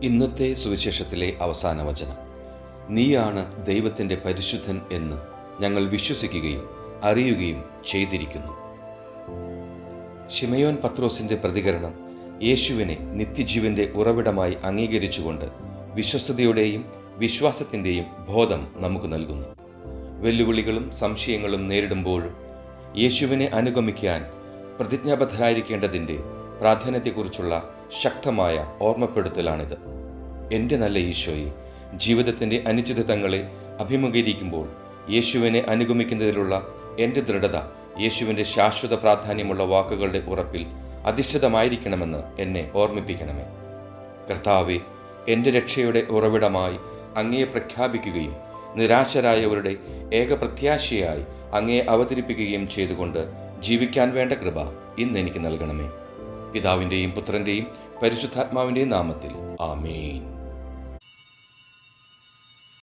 ഇന്നത്തെ സുവിശേഷത്തിലെ അവസാന വചനം, നീയാണ് ദൈവത്തിൻ്റെ പരിശുദ്ധൻ എന്ന് ഞങ്ങൾ വിശ്വസിക്കുകയും അറിയുകയും ചെയ്തിരിക്കുന്നു. ശിമയോൻ പത്രോസിൻ്റെ പ്രതികരണം യേശുവിനെ നിത്യജീവന്റെ ഉറവിടമായി അംഗീകരിച്ചുകൊണ്ട് വിശ്വസ്തതയുടെയും വിശ്വാസത്തിൻ്റെയും ബോധം നമുക്ക് നൽകുന്നു. വെല്ലുവിളികളും സംശയങ്ങളും നേരിടുമ്പോഴും യേശുവിനെ അനുഗമിക്കാൻ പ്രതിജ്ഞാബദ്ധരായിരിക്കേണ്ടതിൻ്റെ പ്രാധാന്യത്തെക്കുറിച്ചുള്ള ശക്തമായ ഓർമ്മപ്പെടുത്തലാണിത്. എൻ്റെ നല്ല ഈശോയെ, ജീവിതത്തിൻ്റെ അനിശ്ചിതത്വങ്ങളെ അഭിമുഖീകരിക്കുമ്പോൾ യേശുവിനെ അനുഗമിക്കുന്നതിലുള്ള എൻ്റെ ദൃഢത യേശുവിൻ്റെ ശാശ്വത പ്രാധാന്യമുള്ള വാക്കുകളുടെ ഉറപ്പിൽ അധിഷ്ഠിതമായിരിക്കണമെന്ന് എന്നെ ഓർമ്മിപ്പിക്കണമേ. കർത്താവെ, എൻ്റെ രക്ഷയുടെ ഉറവിടമായി അങ്ങയെ പ്രഖ്യാപിക്കുകയും നിരാശരായവരുടെ ഏകപ്രത്യാശയായി അങ്ങയെ അവതരിപ്പിക്കുകയും ചെയ്തുകൊണ്ട് ജീവിക്കാൻ വേണ്ട കൃപ ഇന്ന് എനിക്ക് നൽകണമേ. പിതാവിൻ്റെയും പുത്രൻ്റെയും പരിശുദ്ധാത്മാവിൻ്റെയും നാമത്തിൽ ആമേൻ.